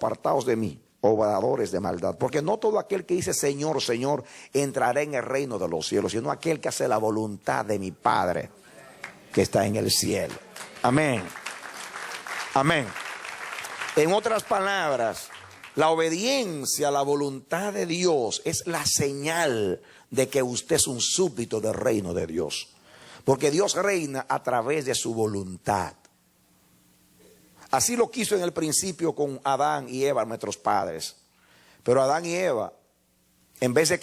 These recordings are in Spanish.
apartaos de mí, obradores de maldad, porque no todo aquel que dice Señor, Señor, entrará en el reino de los cielos, sino aquel que hace la voluntad de mi Padre que está en el cielo. Amén. Amén. En otras palabras, la obediencia a la voluntad de Dios es la señal de que usted es un súbdito del reino de Dios. Porque Dios reina a través de su voluntad. Así lo quiso en el principio con Adán y Eva, nuestros padres. Pero Adán y Eva, en vez de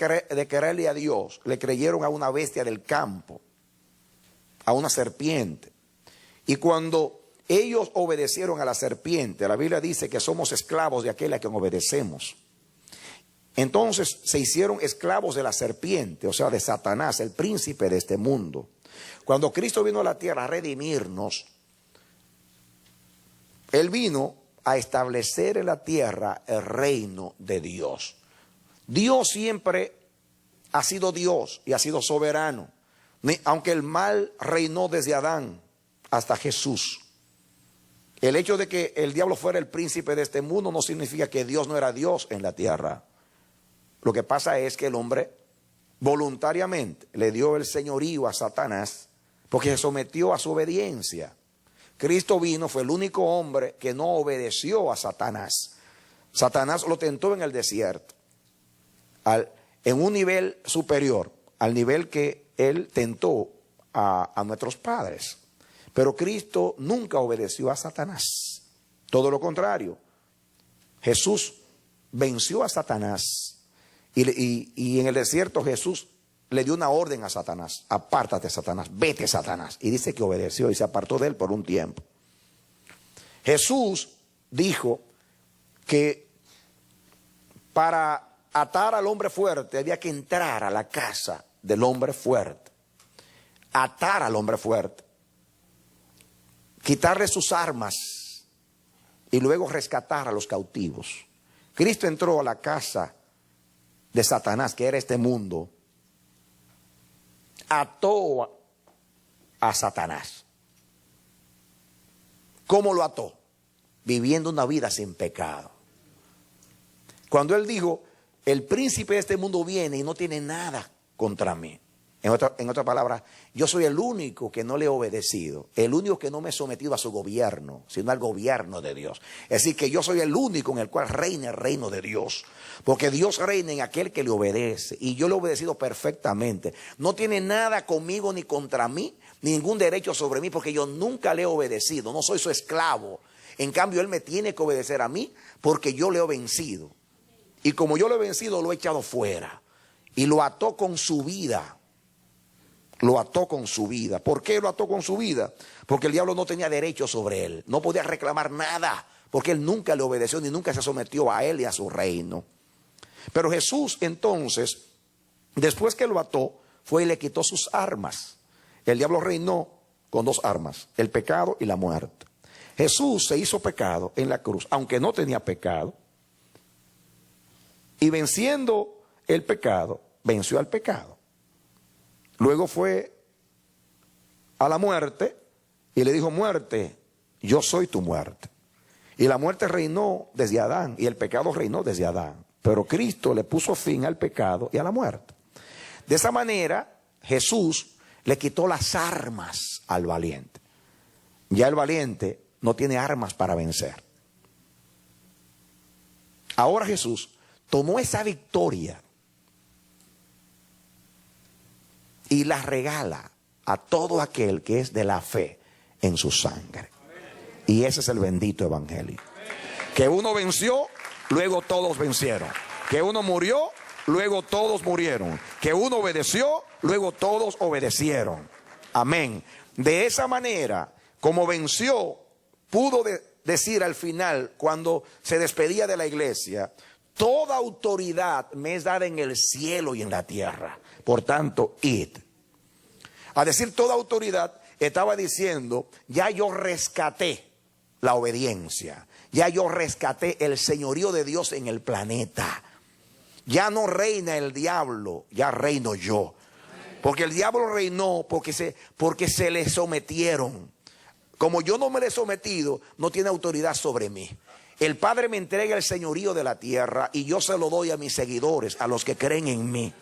quererle a Dios, le creyeron a una bestia del campo, a una serpiente. Y cuando ellos obedecieron a la serpiente, la Biblia dice que somos esclavos de aquel a quien obedecemos. Entonces se hicieron esclavos de la serpiente, o sea, de Satanás, el príncipe de este mundo. Cuando Cristo vino a la tierra a redimirnos, Él vino a establecer en la tierra el reino de Dios. Dios siempre ha sido Dios y ha sido soberano. Aunque el mal reinó desde Adán hasta Jesús. El hecho de que el diablo fuera el príncipe de este mundo no significa que Dios no era Dios en la tierra. Lo que pasa es que el hombre voluntariamente le dio el señorío a Satanás porque se sometió a su obediencia. Cristo vino, fue el único hombre que no obedeció a Satanás. Satanás lo tentó en el desierto, en un nivel superior, al nivel que él tentó a nuestros padres. Pero Cristo nunca obedeció a Satanás. Todo lo contrario. Jesús venció a Satanás. Y en el desierto Jesús le dio una orden a Satanás. Apártate, Satanás, vete, Satanás. Y dice que obedeció y se apartó de él por un tiempo. Jesús dijo que para atar al hombre fuerte había que entrar a la casa del hombre fuerte. Atar al hombre fuerte. Quitarle sus armas y luego rescatar a los cautivos. Cristo entró a la casa de Satanás, que era este mundo, ató a Satanás. ¿Cómo lo ató? Viviendo una vida sin pecado. Cuando él dijo, el príncipe de este mundo viene y no tiene nada contra mí. En otra palabra, yo soy el único que no le he obedecido, el único que no me he sometido a su gobierno, sino al gobierno de Dios. Es decir, que yo soy el único en el cual reina el reino de Dios. Porque Dios reina en aquel que le obedece. Y yo le he obedecido perfectamente. No tiene nada conmigo ni contra mí, ningún derecho sobre mí, porque yo nunca le he obedecido. No soy su esclavo. En cambio, él me tiene que obedecer a mí porque yo le he vencido. Y como yo lo he vencido, lo he echado fuera. Y lo ató con su vida. Lo ató con su vida. ¿Por qué lo ató con su vida? Porque el diablo no tenía derecho sobre él. No podía reclamar nada. Porque él nunca le obedeció ni nunca se sometió a él y a su reino. Pero Jesús entonces, después que lo ató, fue y le quitó sus armas. El diablo reinó con dos armas, el pecado y la muerte. Jesús se hizo pecado en la cruz, aunque no tenía pecado. Y venciendo el pecado, venció al pecado. Luego fue a la muerte y le dijo, muerte, yo soy tu muerte. Y la muerte reinó desde Adán y el pecado reinó desde Adán. Pero Cristo le puso fin al pecado y a la muerte. De esa manera, Jesús le quitó las armas al valiente. Ya el valiente no tiene armas para vencer. Ahora Jesús tomó esa victoria y la regala a todo aquel que es de la fe en su sangre. Y ese es el bendito evangelio. Que uno venció, luego todos vencieron. Que uno murió, luego todos murieron. Que uno obedeció, luego todos obedecieron. Amén. De esa manera, como venció, pudo decir al final, cuando se despedía de la iglesia, toda autoridad me es dada en el cielo y en la tierra. Por tanto, id. A decir toda autoridad, estaba diciendo, ya yo rescaté la obediencia. Ya yo rescaté el señorío de Dios en el planeta. Ya no reina el diablo, ya reino yo. Porque el diablo reinó porque se le sometieron. Como yo no me le he sometido, no tiene autoridad sobre mí. el Padre me entrega el señorío de la tierra y yo se lo doy a mis seguidores, a los que creen en mí.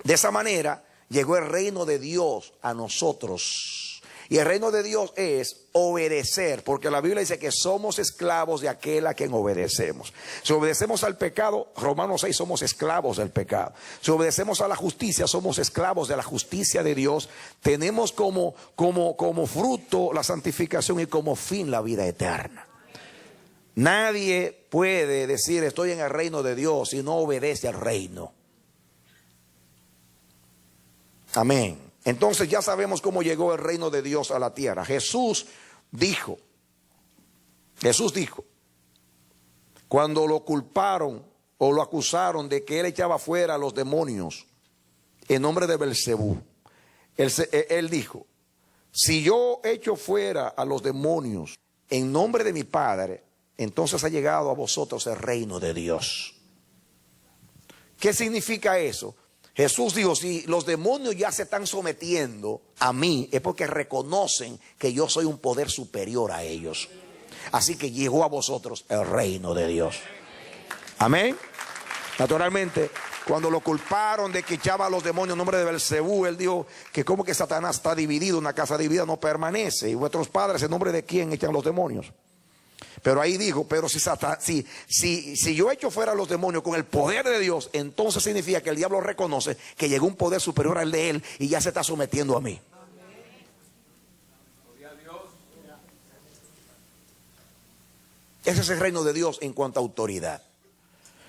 De esa manera llegó el reino de Dios a nosotros. Y el reino de Dios es obedecer, porque la Biblia dice que somos esclavos de aquel a quien obedecemos. Si obedecemos al pecado, Romanos 6, somos esclavos del pecado. Si obedecemos a la justicia, somos esclavos de la justicia de Dios. Tenemos como fruto la santificación y como fin la vida eterna. Nadie puede decir estoy en el reino de Dios si no obedece al reino. Amén. Entonces ya sabemos cómo llegó el reino de Dios a la tierra. Jesús dijo, cuando lo culparon o lo acusaron de que él echaba fuera a los demonios en nombre de Belcebú, él dijo, si yo echo fuera a los demonios en nombre de mi Padre, entonces ha llegado a vosotros el reino de Dios. ¿Qué significa eso? Jesús dijo, si los demonios ya se están sometiendo a mí, es porque reconocen que yo soy un poder superior a ellos. Así que llegó a vosotros el reino de Dios. Amén. Naturalmente, cuando lo culparon de que echaba a los demonios en nombre de Belcebú, él dijo que como que Satanás está dividido, una casa dividida no permanece. Y vuestros padres, ¿en nombre de quién echan los demonios? Pero ahí dijo, pero si yo echo fuera a los demonios con el poder de Dios, entonces significa que el diablo reconoce que llegó un poder superior al de él y ya se está sometiendo a mí. Ese es el reino de Dios en cuanto a autoridad.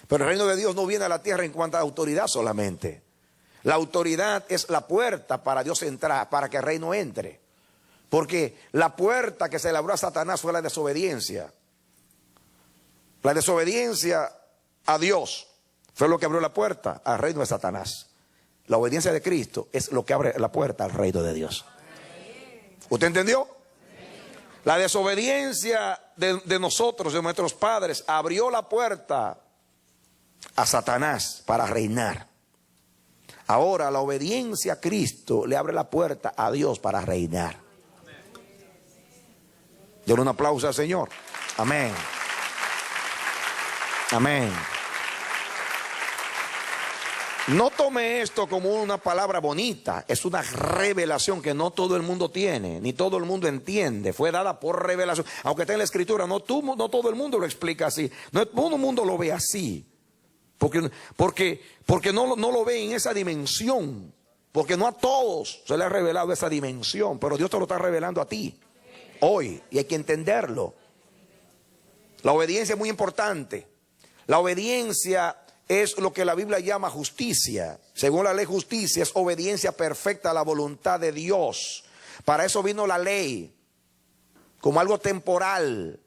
Pero el reino de Dios no viene a la tierra en cuanto a autoridad solamente. La autoridad es la puerta para Dios entrar, para que el reino entre. Porque la puerta que se le abrió a Satanás fue la desobediencia. La desobediencia a Dios fue lo que abrió la puerta al reino de Satanás. La obediencia de Cristo es lo que abre la puerta al reino de Dios. ¿Usted entendió? La desobediencia de nosotros, de nuestros padres, abrió la puerta a Satanás para reinar. Ahora la obediencia a Cristo le abre la puerta a Dios para reinar. Denle un aplauso al Señor. Amén. Amén. No tome esto como una palabra bonita. Es una revelación que no todo el mundo tiene, ni todo el mundo entiende. Fue dada por revelación. Aunque está en la Escritura, no todo el mundo lo explica así. No todo el mundo lo ve así. Porque no lo ve en esa dimensión. Porque no a todos se le ha revelado esa dimensión. Pero Dios te lo está revelando a ti hoy, y hay que entenderlo. La obediencia es muy importante. La obediencia es lo que la Biblia llama justicia. Según la ley, justicia es obediencia perfecta a la voluntad de Dios. Para eso vino la ley, como algo temporal,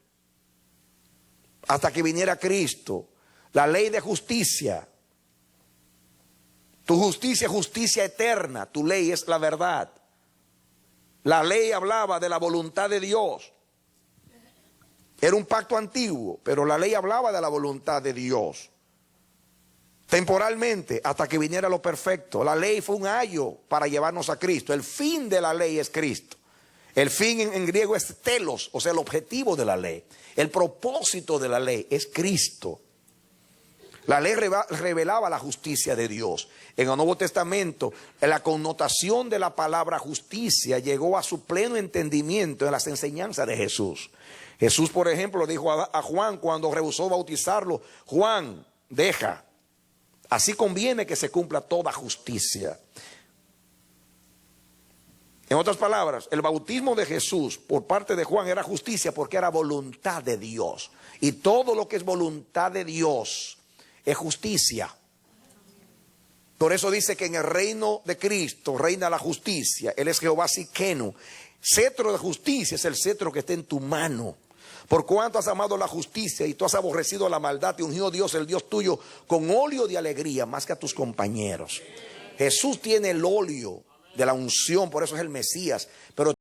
hasta que viniera Cristo. La ley de justicia. Tu justicia es justicia eterna. Tu ley es la verdad. La ley hablaba de la voluntad de Dios. Era un pacto antiguo, pero la ley hablaba de la voluntad de Dios. Temporalmente, hasta que viniera lo perfecto. La ley fue un ayo para llevarnos a Cristo. El fin de la ley es Cristo. El fin en griego es telos, o sea, el objetivo de la ley. El propósito de la ley es Cristo. La ley revelaba la justicia de Dios. En el Nuevo Testamento, la connotación de la palabra justicia llegó a su pleno entendimiento en las enseñanzas de Jesús. Jesús, por ejemplo, dijo a Juan cuando rehusó bautizarlo: Juan, deja. Así conviene que se cumpla toda justicia. En otras palabras, el bautismo de Jesús por parte de Juan era justicia porque era voluntad de Dios. Y todo lo que es voluntad de Dios es justicia. Por eso dice que en el reino de Cristo reina la justicia. Él es Jehová Sidkenu. Cetro de justicia es el cetro que está en tu mano. Por cuanto has amado la justicia y tú has aborrecido la maldad, te ungió Dios, el Dios tuyo, con óleo de alegría más que a tus compañeros. Jesús tiene el óleo de la unción, por eso es el Mesías. Pero